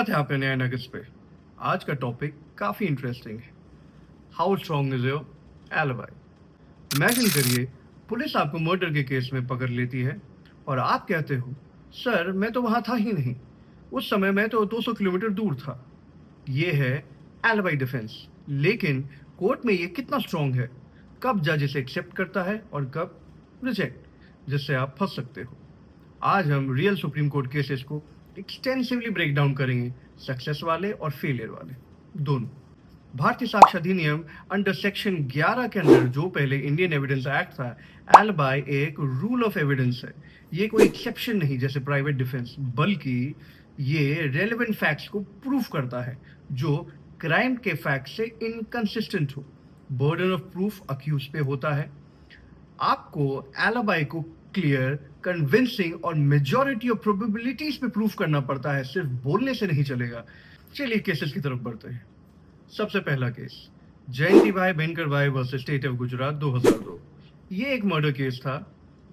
स्वागत है आपका नया नगेट्स पे। आज का टॉपिक काफ़ी इंटरेस्टिंग है। How strong is your alibi. Imagine करिए, पुलिस आपको मर्डर के केस में पकड़ लेती है और आप कहते हो, सर मैं तो वहाँ था ही नहीं, उस समय मैं तो 200 किलोमीटर दूर था। ये है एलिबाई डिफेंस। लेकिन कोर्ट में ये कितना स्ट्रॉन्ग है, कब जज इसे एक्सेप्ट करता है और कब रिजेक्ट, जिससे आप फंस सकते हो। आज हम रियल सुप्रीम कोर्ट केसेस को एक्सटेंसिवली ब्रेक डाउन करेंगे, सक्सेस वाले और फेलियर वाले दोनों। भारतीय साक्ष्य अधिनियम अंडर सेक्शन 11 के अंदर जो पहले इंडियन एविडेंस एक्ट था, एलिबाई एक रूल ऑफ एविडेंस है। ये कोई एक्सेप्शन नहीं जैसे प्राइवेट डिफेंस, बल्कि ये रेलेवेंट फैक्ट्स को प्रूफ करता है जो क्राइम के फैक्ट से इनकंसिस्टेंट हो। बर्डन ऑफ प्रूफ अक्यूज पे होता है। आपको एलिबाई को क्लियर, कन्विंसिंग और मेजॉरिटी ऑफ प्रोबेबिलिटीज पे प्रूफ करना पड़ता है, सिर्फ बोलने से नहीं चलेगा। चलिए केसेस की तरफ बढ़ते हैं। सबसे पहला केस, जयंती भाई बेनकर भाई वर्सेस स्टेट ऑफ गुजरात 2002। ये एक मर्डर केस था।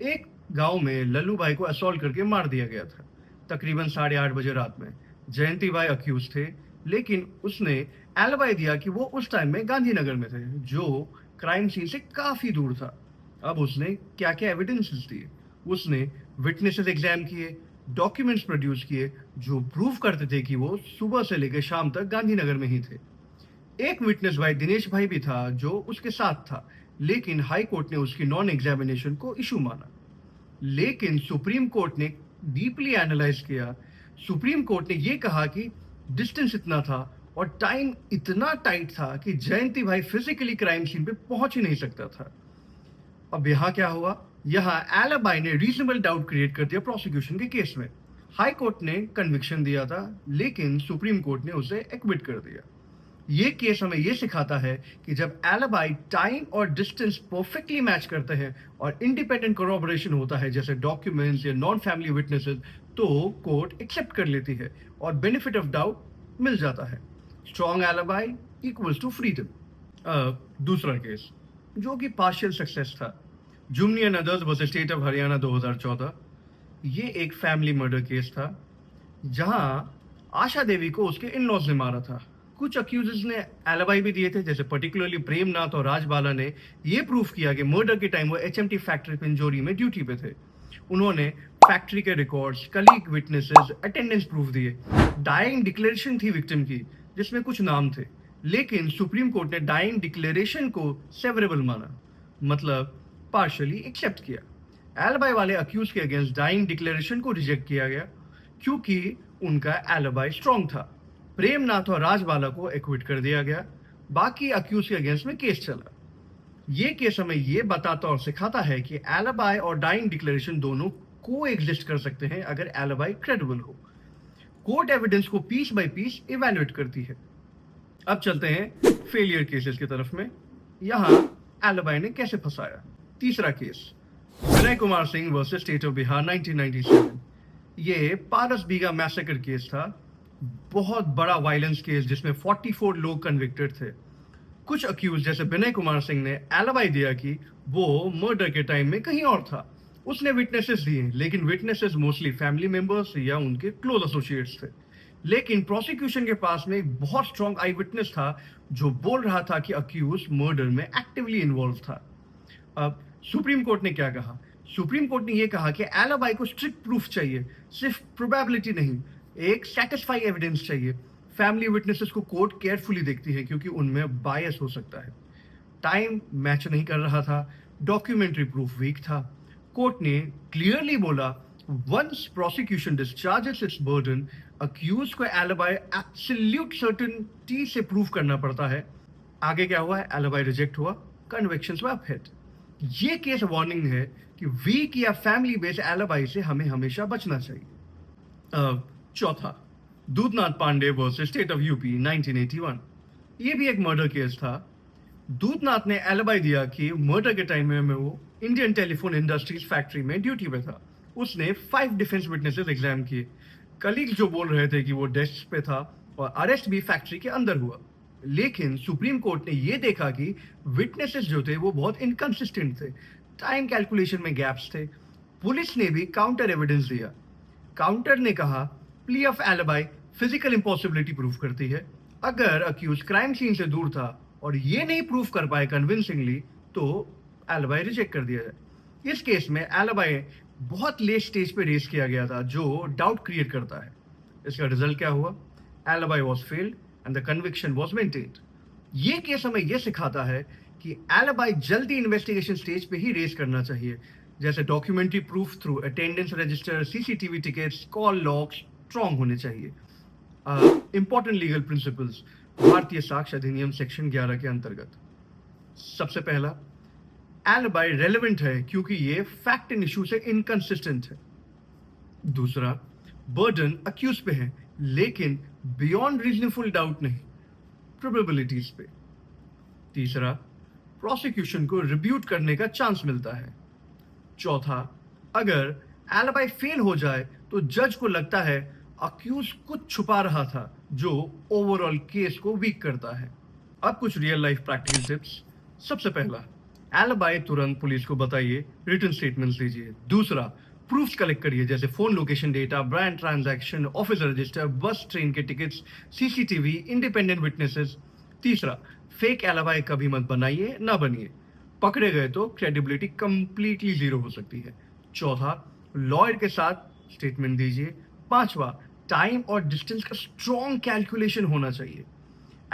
एक गांव में लल्लू भाई को असॉल्ट करके मार दिया गया था, तकरीबन 8:30 बजे रात में। जयंती भाई अक्यूज थे, लेकिन उसने एलिबाई दिया कि वो उस टाइम में गांधीनगर में थे, जो क्राइम सीन से काफी दूर था। अब उसने क्या क्या एविडेंसेस दिए, उसने विटनेसेस एग्जाम किए, डॉक्यूमेंट्स प्रोड्यूस किए जो प्रूव करते थे कि वो सुबह से लेकर शाम तक गांधीनगर में ही थे। एक विटनेस भाई दिनेश भाई भी था जो उसके साथ था, लेकिन हाई कोर्ट ने उसकी नॉन एग्जामिनेशन को इशू माना। लेकिन सुप्रीम कोर्ट ने डीपली एनालाइज किया। सुप्रीम कोर्ट ने यह कहा कि डिस्टेंस इतना था और टाइम इतना टाइट था कि जयंती भाई फिजिकली क्राइम सीन पे पहुंच ही नहीं सकता था। अब यहाँ क्या हुआ, यहाँ एलिबाई ने रीजनेबल डाउट क्रिएट कर दिया प्रोसिक्यूशन के केस में। हाई कोर्ट ने कन्विक्शन दिया था, लेकिन सुप्रीम कोर्ट ने उसे एक्विट कर दिया। ये केस हमें ये सिखाता है कि जब एलिबाई टाइम और डिस्टेंस परफेक्टली मैच करते हैं और इंडिपेंडेंट कोरोबोरेशन होता है, जैसे डॉक्यूमेंट्स या नॉन फैमिली विटनेसेस, तो कोर्ट एक्सेप्ट कर लेती है और बेनिफिट ऑफ डाउट मिल जाता है। Strong alibi equals to freedom. दूसरा केस जो कि पार्शियल सक्सेस था, Jumni and others versus state of Haryana 2014। ये एक फैमिली मर्डर केस था जहां आशा देवी को उसके इन लॉज ने मारा था। कुछ अक्यूजेस ने एलिबाई भी दिए थे, जैसे पर्टिकुलरली प्रेमनाथ और राजबाला ने ये प्रूफ किया कि मर्डर के टाइम वो एचएमटी फैक्ट्री पिंजोरी में ड्यूटी पे थे। उन्होंने फैक्ट्री के records, colleague witnesses, attendance proof दिए। डाइंग डिक्लेरेशन थी विक्टिम की, जिसमें कुछ नाम थे, लेकिन सुप्रीम कोर्ट ने डाइंग डिक्लेरेशन को सेवरेबल माना, मतलब पार्शियली एक्सेप्ट किया। एलिबाई वाले अक्यूज के अगेंस्ट डाइंग डिक्लेरेशन को रिजेक्ट किया गया क्योंकि उनका एलिबाई स्ट्रॉन्ग था। प्रेमनाथ और राजबाला को एक्विट कर दिया गया। बाकी अक्यूज के अगेंस्ट में केस चला। ये केस हमें ये बताता और सिखाता है कि एलिबाई और डाइंग डिक्लेरेशन दोनों को एग्जिस्ट कर सकते हैं अगर एलिबाई क्रेडिबल हो। कोर्ट एविडेंस को पीस बाय पीस इवैल्यूएट करती है। अब चलते हैं फेलियर केसेस की तरफ में। यहां एलिबाई ने कैसे फंसाया। तीसरा case, Vinay Kumar Singh versus state of Bihar 1997। ये पारस बीघा मैसेकर केस था। बहुत बड़ा वायलेंस केस जिसमें 44 लोग कन्विक्टेड थे। कुछ अक्यूज जैसे विनय कुमार सिंह ने एलिबाई दिया कि वो मर्डर के टाइम में कहीं और था। उसने विटनेसेस दिए, लेकिन विटनेसेस मोस्टली फैमिली मेंबर्स या उनके क्लोज एसोसिएट्स थे। लेकिन प्रोसिक्यूशन के पास में एक बहुत स्ट्रॉन्ग आई विटनेस था जो बोल रहा था कि अक्यूज मर्डर में एक्टिवली इन्वॉल्व था। अब सुप्रीम कोर्ट ने क्या कहा? सुप्रीम कोर्ट ने यह कहा कि एलिबाई को स्ट्रिक्ट प्रूफ चाहिए, सिर्फ प्रोबेबिलिटी नहीं, एक सेटिस्फाई एविडेंस चाहिए। फैमिली विटनेसेस को कोर्ट केयरफुली देखती है क्योंकि उनमें बायस हो सकता है। टाइम मैच नहीं कर रहा था, डॉक्यूमेंट्री प्रूफ वीक था। कोर्ट ने क्लियरली बोला, once prosecution discharges its burden, accused को एलिबाई एब्सोल्यूट सर्टेनिटी से प्रूव करना पड़ता है। आगे क्या हुआ है? एलिबाई रिजेक्ट हुआ, कन्विक्शंस वर अपहेल्ड। ये केस वार्निंग है कि वीक या फैमिली बेस्ड एलिबाई से हमें हमेशा बचना चाहिए। चौथा, Dudhnath Pandey versus state of UP 1981। ये भी एक मर्डर केस था। दूधनाथ ने एलिबाई दिया कि मर्डर के टाइम में वो इंडियन टेलीफोन इंडस्ट्रीज फैक्ट्री में ड्यूटी पे था। उसने 5 डिफेंस विटनेसेस एग्जाम किए। कलीग जो बोल रहे थे कि वो डेस्क पे था, और अरेस्ट भी फैक्ट्री के अंदर हुआ। लेकिन सुप्रीम कोर्ट ने ये देखा कि विटनेसेस जो थे वो बहुत इनकंसिस्टेंट थे, टाइम कैलकुलेशन में गैप्स थे। पुलिस ने भी काउंटर एविडेंस दिया। काउंटर ने कहा, plea of alibi physical impossibility prove करती है। अगर अक्यूज क्राइम सीन से दूर था और ये नहीं प्रूव कर पाए कन्विंसिंगली, तो एलिबाई रिजेक्ट कर दिया जाए। इस केस में एलिबाई बहुत लेट स्टेज पे रेस किया गया था, जो डाउट क्रिएट करता है। इसका रिजल्ट क्या हुआ? Alibi was failed and the conviction was maintained. ये केस हमें यह सिखाता है कि एलिबाई जल्दी इन्वेस्टिगेशन स्टेज पे ही रेस करना चाहिए, जैसे documentary proof through attendance register, CCTV tickets, call logs strong होने चाहिए। इंपॉर्टेंट लीगल प्रिंसिपल्स भारतीय साक्ष्य अधिनियम सेक्शन 11 के अंतर्गत। सबसे पहला, एलिबाई रेलेवेंट है क्योंकि ये फैक्ट एंड इशू से इनकंसिस्टेंट है। दूसरा, बर्डन अक्यूज पे है लेकिन बियॉन्ड रीजनेबल डाउट नहीं, प्रोबेबिलिटीज पे। तीसरा, प्रोसिक्यूशन को रिब्यूट करने का चांस मिलता है। चौथा, अगर एलिबाई फेल हो जाए तो जज को लगता है अक्यूज कुछ छुपा रहा था, जो ओवरऑल केस को वीक करता है। अब कुछ रियल लाइफ प्रैक्टिकल टिप्स। सबसे पहला, एलिबाई तुरंत पुलिस को बताइए, रिटन स्टेटमेंट्स दीजिए। दूसरा, प्रूफ्स कलेक्ट करिए, जैसे phone location data, brand transaction, office register, bus train के टिकट्स, सीसीटीवी, इंडिपेंडेंट विटनेसेस। तीसरा, फेक एलिबाई कभी मत बनाइए, ना बनिए। पकड़े गए तो क्रेडिबिलिटी कंप्लीटली जीरो हो सकती है। चौथा, लॉयर के साथ स्टेटमेंट दीजिए। पांचवा, टाइम और डिस्टेंस का स्ट्रॉन्ग कैलकुलेशन होना चाहिए।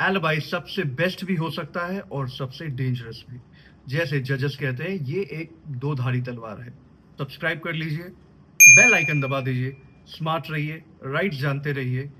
एलिबाई सबसे बेस्ट भी हो सकता है और सबसे डेंजरस भी। जैसे जजेस कहते हैं, ये एक दो धारी तलवार है। सब्सक्राइब कर लीजिए, बेल आइकन दबा दीजिए। स्मार्ट रहिए, राइट्स जानते रहिए।